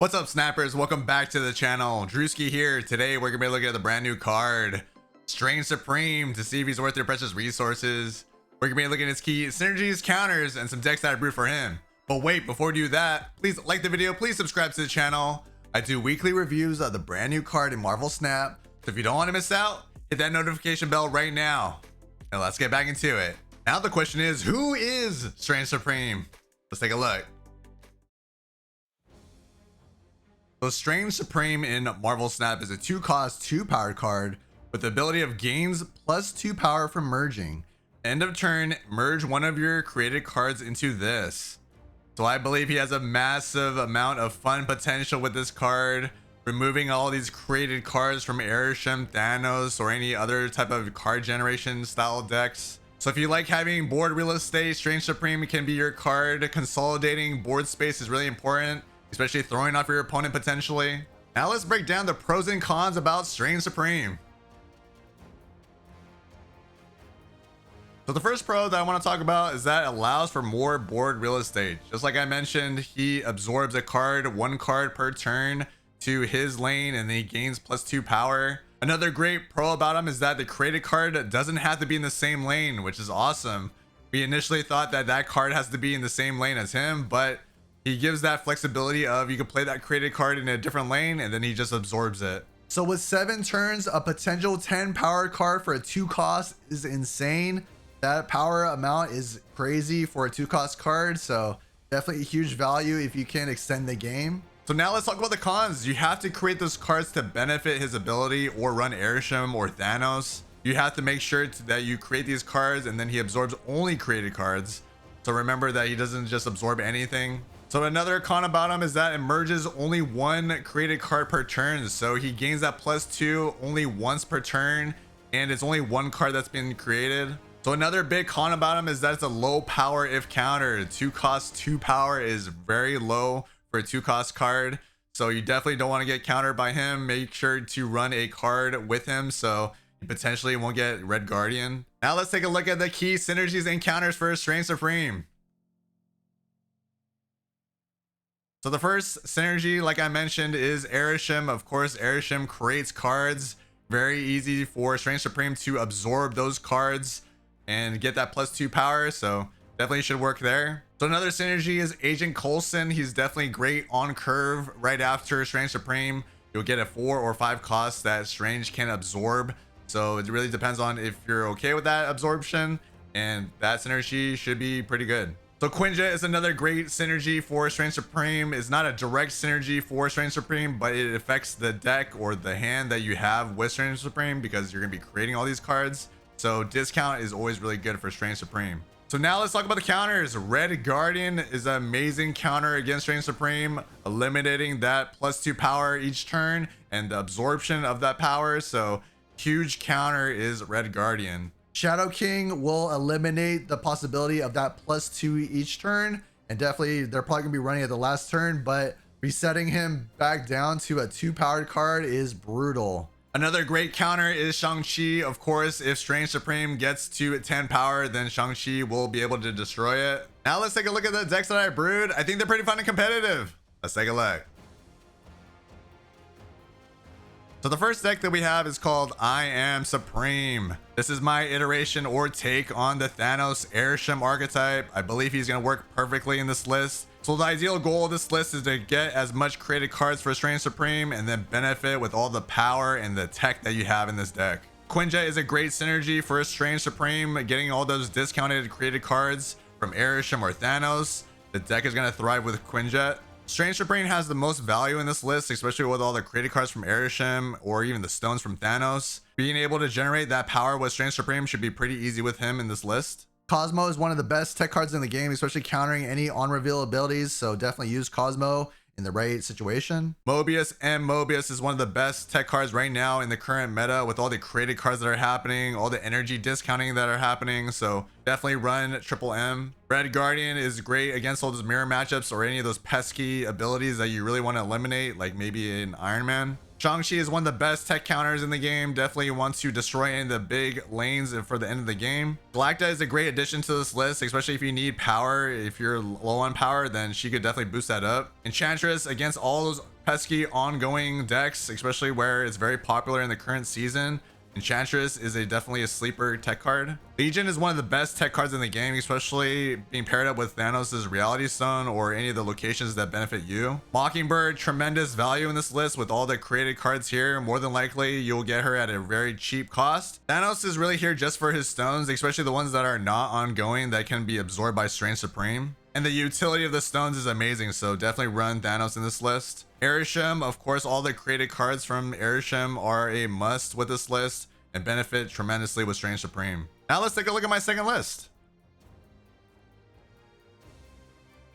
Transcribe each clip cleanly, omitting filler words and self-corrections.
What's up, snappers? Welcome back to the channel. Drewski here. Today we're gonna be looking at the brand new card, Strange Supreme, to see if he's worth your precious resources. We're gonna be looking at his key Synergies Counters and some decks that I brewed for him. But wait, before we do that, please like the video, please subscribe to the channel. I do weekly reviews of the brand new card in Marvel Snap, so if you don't want to miss out, hit that notification bell right now. And let's get back into it. Now the question is, who is Strange Supreme? Let's take a look. So Strange Supreme in Marvel Snap is a 2-cost, 2-powered card with the ability of gains plus 2 power from merging. End of turn, merge one of your created cards into this. So I believe he has a massive amount of fun potential with this card, removing all these created cards from Arishem, Thanos, or any other type of card generation style decks. So if you like having board real estate, Strange Supreme can be your card. Consolidating board space is really important, especially throwing off your opponent potentially. Now let's break down the pros and cons about Strange Supreme. So the first pro that I want to talk about is that it allows for more board real estate. Just like I mentioned, he absorbs a card, 1 card per turn to his lane, and then he gains plus 2 power. Another great pro about him is that the created card doesn't have to be in the same lane, which is awesome. We initially thought that that card has to be in the same lane as him, but he gives that flexibility of you can play that created card in a different lane and then he just absorbs it. So with 7 turns, a potential 10 power card for a 2-cost is insane. That power amount is crazy for a 2-cost card, so definitely a huge value if you can extend the game. So now let's talk about the cons. You have to create those cards to benefit his ability or run Arishem or Thanos. You have to make sure that you create these cards and then he absorbs only created cards. So remember that he doesn't just absorb anything. So another con about him is that it merges only 1 created card per turn. So he gains that plus 2 only once per turn, and it's only 1 card that's been created. So another big con about him is that it's a low power if counter. 2-cost, 2 power is very low for a 2-cost card. So you definitely don't want to get countered by him. Make sure to run a card with him so you potentially won't get Red Guardian. Now let's take a look at the key synergies and counters for Strange Supreme. So the first synergy, like I mentioned, is Arishem. Of course, Arishem creates cards. Very easy for Strange Supreme to absorb those cards and get that plus 2 power. So definitely should work there. So another synergy is Agent Coulson. He's definitely great on curve right after Strange Supreme. You'll get a 4 or 5 cost that Strange can absorb. So it really depends on if you're okay with that absorption, and that synergy should be pretty good. So Quinjet is another great synergy for Strange Supreme. It's not a direct synergy for Strange Supreme, but it affects the deck or the hand that you have with Strange Supreme because you're going to be creating all these cards. So discount is always really good for Strange Supreme. So now let's talk about the counters. Red Guardian is an amazing counter against Strange Supreme, eliminating that plus 2 power each turn and the absorption of that power. So huge counter is Red Guardian. Shadow King will eliminate the possibility of that plus 2 each turn, and definitely they're probably gonna be running at the last turn, but resetting him back down to a 2-powered card is brutal. Another great counter is Shang-Chi. Of course, if Strange Supreme gets to 10 power, then Shang-Chi will be able to destroy it. Now let's take a look at the decks that I brewed. I think they're pretty fun and competitive. Let's take a look. So the first deck that we have is called I Am Supreme. This is my iteration or take on the Thanos Arishem archetype. I believe he's going to work perfectly in this list. So the ideal goal of this list is to get as much created cards for Strange Supreme and then benefit with all the power and the tech that you have in this deck. Quinjet is a great synergy for Strange Supreme, getting all those discounted created cards from Arishem or Thanos. The deck is going to thrive with Quinjet. Strange Supreme has the most value in this list, especially with all the created cards from Arishem or even the stones from Thanos. Being able to generate that power with Strange Supreme should be pretty easy with him in this list. Cosmo is one of the best tech cards in the game, especially countering any on-reveal abilities, so definitely use Cosmo in the right situation. Mobius is one of the best tech cards right now in the current meta with all the created cards that are happening, all the energy discounting that are happening, so definitely run Triple M. Red Guardian is great against all those mirror matchups or any of those pesky abilities that you really want to eliminate, like maybe in Iron Man. Shang-Chi is one of the best tech counters in the game. Definitely wants to destroy any of the big lanes for the end of the game. Galacta is a great addition to this list, especially if you need power. If you're low on power, then she could definitely boost that up. Enchantress against all those pesky ongoing decks, especially where it's very popular in the current season. Enchantress is definitely a sleeper tech card. Legion is one of the best tech cards in the game, especially being paired up with Thanos' Reality Stone or any of the locations that benefit you. Mockingbird, tremendous value in this list with all the created cards here. More than likely, you'll get her at a very cheap cost. Thanos is really here just for his stones, especially the ones that are not ongoing that can be absorbed by Strange Supreme. And the utility of the stones is amazing, so definitely run Thanos in this list. Arishem, of course, all the created cards from Arishem are a must with this list and benefit tremendously with Strange Supreme. Now let's take a look at my second list.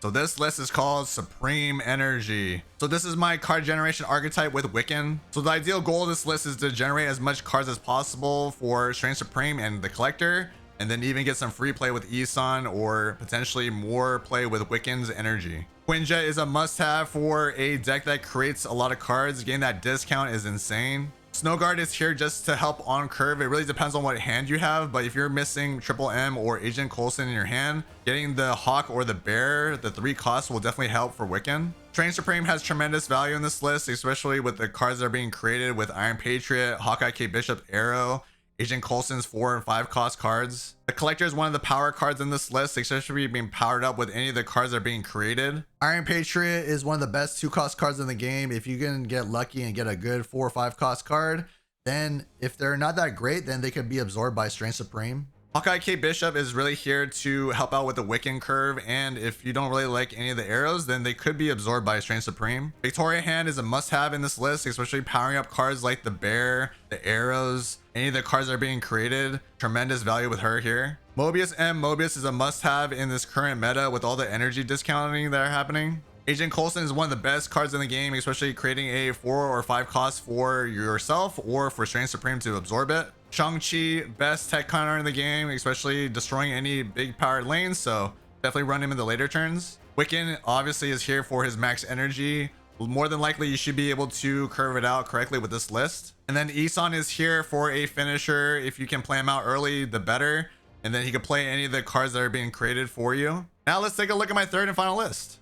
So this list is called Supreme Energy. So this is my card generation archetype with Wiccan. So the ideal goal of this list is to generate as much cards as possible for Strange Supreme and the Collector, and then even get some free play with Isan or potentially more play with Wiccan's Energy. Quinjet is a must-have for a deck that creates a lot of cards. Getting that discount is insane. Snowguard is here just to help on curve. It really depends on what hand you have, but if you're missing Triple M or Agent Coulson in your hand, getting the Hawk or the Bear, the 3 costs, will definitely help for Wiccan. Strange Supreme has tremendous value in this list, especially with the cards that are being created with Iron Patriot, Hawkeye K Bishop, Arrow, Agent Coulson's 4 and 5 cost cards. The Collector is one of the power cards in this list, especially being powered up with any of the cards that are being created. Iron Patriot is one of the best 2 cost cards in the game. If you can get lucky and get a good 4 or 5 cost card, then if they're not that great, then they could be absorbed by Strange Supreme. Hawkeye K Bishop is really here to help out with the Wiccan curve, and if you don't really like any of the arrows, then they could be absorbed by Strange Supreme. Victoria Hand is a must-have in this list, especially powering up cards like the Bear, the arrows, any of the cards that are being created. Tremendous value with her here. Mobius M. Mobius is a must-have in this current meta with all the energy discounting that are happening. Agent Coulson is one of the best cards in the game, especially creating a 4 or 5 cost for yourself or for Strange Supreme to absorb it. Shang-Chi, best tech counter in the game, especially destroying any big powered lanes, so definitely run him in the later turns. Wiccan obviously is here for his max energy. More than likely, you should be able to curve it out correctly with this list. And then Isan is here for a finisher. If you can play him out early, the better. And then he can play any of the cards that are being created for you. Now let's take a look at my third and final list.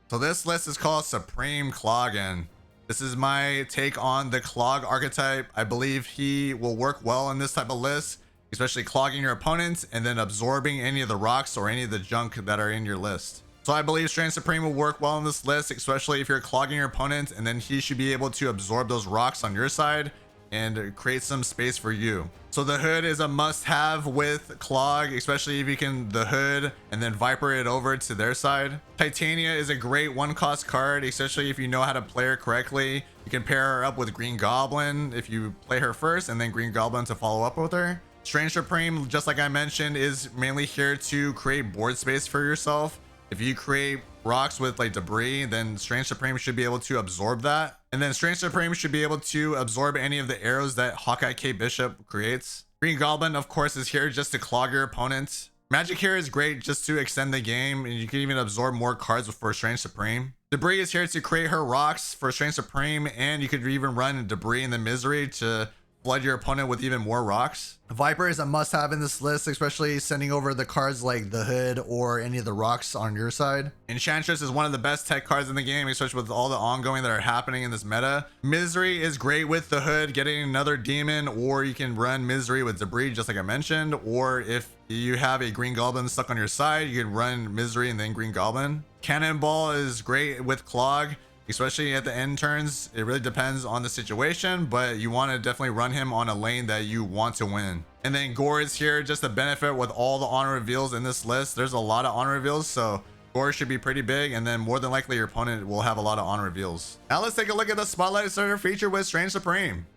So this list is called Supreme Cloggin. This is my take on the Clog archetype. I believe he will work well in this type of list, especially clogging your opponents and then absorbing any of the rocks or any of the junk that are in your list. So I believe Strange Supreme will work well in this list, especially if you're clogging your opponent, and then he should be able to absorb those rocks on your side and create some space for you. So the Hood is a must-have with Clog, especially if you can the Hood and then Viper it over to their side. Titania is a great 1-cost card, especially if you know how to play her correctly. You can pair her up with Green Goblin if you play her first, and then Green Goblin to follow up with her. Strange Supreme, just like I mentioned, is mainly here to create board space for yourself. If you create rocks with like debris, then Strange Supreme should be able to absorb that. And then Strange Supreme should be able to absorb any of the arrows that Hawkeye K Bishop creates. Green Goblin, of course, is here just to clog your opponent. Magic here is great just to extend the game, and you can even absorb more cards for Strange Supreme. Debris is here to create her rocks for Strange Supreme, and you could even run Debris in the Misery to flood your opponent with even more rocks. Viper is a must-have in this list, especially sending over the cards like the Hood or any of the rocks on your side. Enchantress is one of the best tech cards in the game, especially with all the ongoing that are happening in this meta. Misery is great with the Hood, getting another demon, or you can run Misery with Debris, just like I mentioned. Or if you have a Green Goblin stuck on your side, you can run Misery and then Green Goblin. Cannonball is great with Clog, especially at the end turns. It really depends on the situation, but you want to definitely run him on a lane that you want to win. And then Gore is here just to benefit with all the honor reveals in this list. There's a lot of honor reveals, so Gore should be pretty big, and then more than likely your opponent will have a lot of honor reveals. Now let's take a look at the Spotlight Starter feature with Strange Supreme.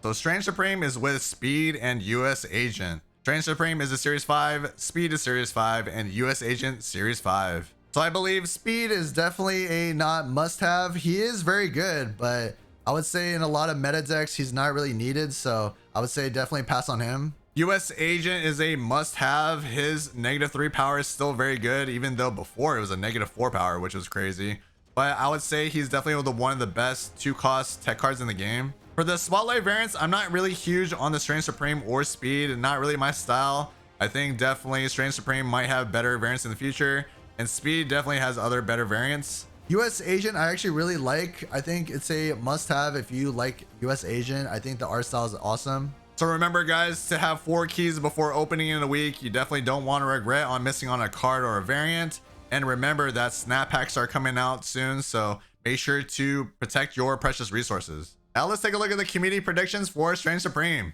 So Strange Supreme is with Speed and US Agent. Strange Supreme is a Series 5, Speed is Series 5, and US Agent Series 5. So I believe Speed is definitely a not must-have. He is very good, but I would say in a lot of meta decks, he's not really needed. So I would say definitely pass on him. US Agent is a must-have. His -3 power is still very good, even though before it was a -4 power, which was crazy. But I would say he's definitely one of the best 2-cost tech cards in the game. For the Spotlight variants, I'm not really huge on the Strange Supreme or Speed, not really my style. I think definitely Strange Supreme might have better variants in the future, and Speed definitely has other better variants. US Agent I actually really like. I think it's a must-have if you like US Agent. I think the art style is awesome. So remember guys, to have 4 keys before opening in a week, you definitely don't want to regret on missing on a card or a variant. And remember that snap packs are coming out soon, so make sure to protect your precious resources. Now let's take a look at the community predictions for Strange Supreme.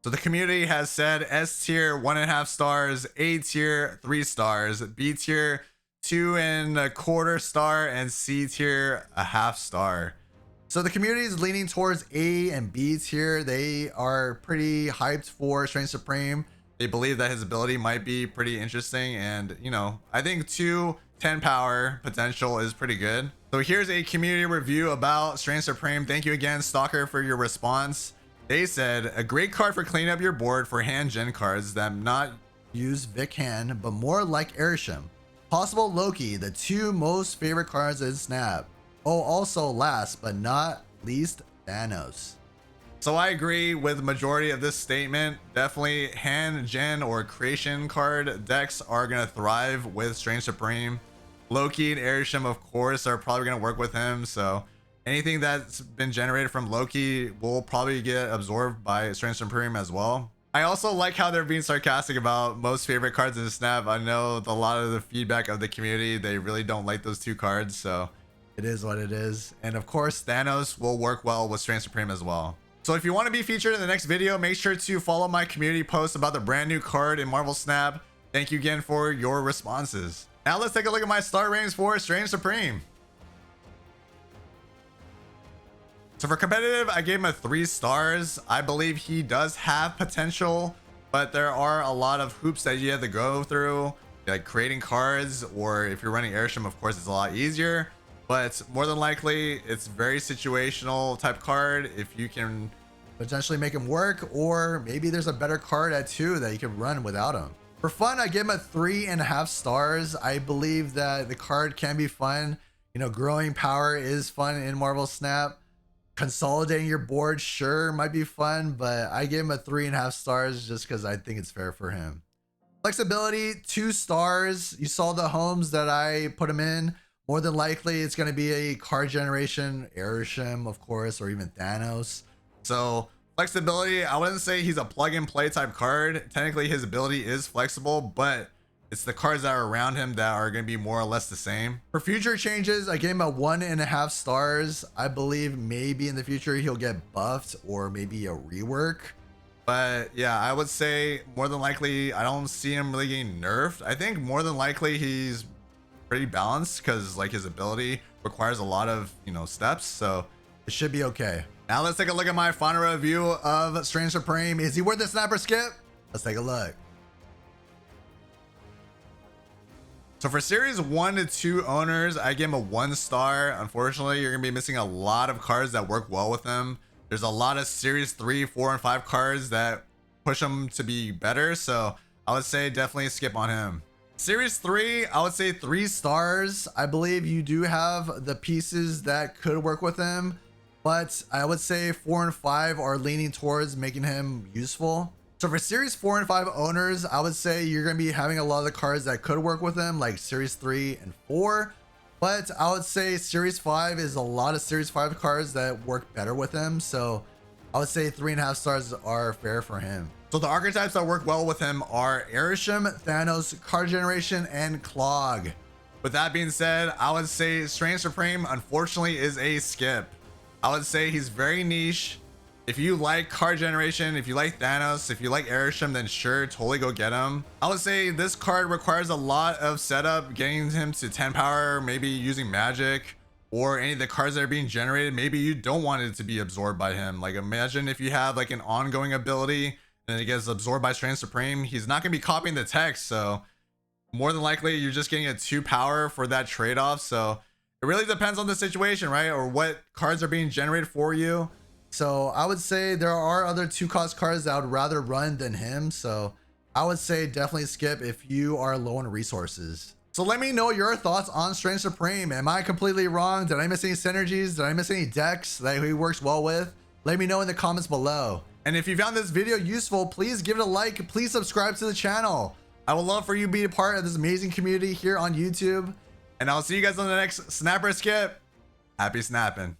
So the community has said S tier 1.5 stars, A tier 3 stars, B tier 2.25 star, and C tier 1/2 star. So the community is leaning towards A and B tier. They are pretty hyped for Strange Supreme. They believe that his ability might be pretty interesting, and you know, I think 210 power potential is pretty good. So here's a community review about Strange Supreme. Thank you again, Stalker, for your response. They said, a great card for cleaning up your board for hand gen cards that not use Vic Hand, but more like Airsham. Possible Loki, the 2 most favorite cards in Snap. Oh, also last but not least, Thanos. So I agree with the majority of this statement. Definitely hand gen or creation card decks are going to thrive with Strange Supreme. Loki and Airsham, of course, are probably going to work with him. So anything that's been generated from Loki will probably get absorbed by Strange Supreme as well. I also like how they're being sarcastic about most favorite cards in Snap. I know a lot of the feedback of the community, they really don't like those 2 cards. So it is what it is. And of course, Thanos will work well with Strange Supreme as well. So if you want to be featured in the next video, make sure to follow my community post about the brand new card in Marvel Snap. Thank you again for your responses. Now let's take a look at my star ratings for Strange Supreme. So for competitive, I gave him a 3 stars. I believe he does have potential, but there are a lot of hoops that you have to go through, like creating cards, or if you're running Airsham, of course, it's a lot easier. But more than likely, it's very situational type card. If you can potentially make him work, or maybe there's a better card at 2 that you can run without him. For fun, I give him a 3.5 stars. I believe that the card can be fun. You know, growing power is fun in Marvel Snap. Consolidating your board, sure, might be fun, but I give him a 3.5 stars just because I think it's fair for him. Flexibility, 2 stars. You saw the homes that I put him in. More than likely, it's going to be a card generation, Airsham, of course, or even Thanos. So flexibility, I wouldn't say he's a plug and play type card. Technically, his ability is flexible, but it's the cards that are around him that are going to be more or less the same. For future changes, I gave him a 1.5 stars. I believe maybe in the future he'll get buffed or maybe a rework. But yeah, I would say more than likely, I don't see him really getting nerfed. I think more than likely he's pretty balanced because like his ability requires a lot of, you know, steps. So it should be okay. Now let's take a look at my final review of Strange Supreme. Is he worth the snapper skip? Let's take a look. So for series 1 to 2 owners, I give him a 1 star. Unfortunately, you're gonna be missing a lot of cards that work well with him. There's a lot of series 3, 4, and 5 cards that push him to be better. So I would say definitely skip on him. Series 3, I would say 3 stars. I believe you do have the pieces that could work with him, but I would say 4 and 5 are leaning towards making him useful. So for series 4 and 5 owners, I would say you're going to be having a lot of the cards that could work with him, like series 3 and 4. But I would say series 5 is a lot of series 5 cards that work better with him. So I would say 3.5 stars are fair for him. So the archetypes that work well with him are Airsham, Thanos, Card Generation, and Clog. With that being said, I would say Strange Supreme, unfortunately, is a skip. I would say he's very niche. If you like Card Generation, if you like Thanos, if you like Airsham, then sure, totally go get him. I would say this card requires a lot of setup, getting him to 10 power, maybe using magic, or any of the cards that are being generated. Maybe you don't want it to be absorbed by him. Like imagine if you have like an ongoing ability and it gets absorbed by Strange Supreme, he's not gonna be copying the text. So more than likely you're just getting a 2 power for that trade-off. So it really depends on the situation, right? Or what cards are being generated for you. So I would say there are other 2-cost cards that I would rather run than him. So I would say definitely skip if you are low on resources. So let me know your thoughts on Strange Supreme. Am I completely wrong? Did I miss any synergies? Did I miss any decks that he works well with? Let me know in the comments below. And if you found this video useful, please give it a like. Please subscribe to the channel. I would love for you to be a part of this amazing community here on YouTube. And I'll see you guys on the next Snapper Skip. Happy snapping.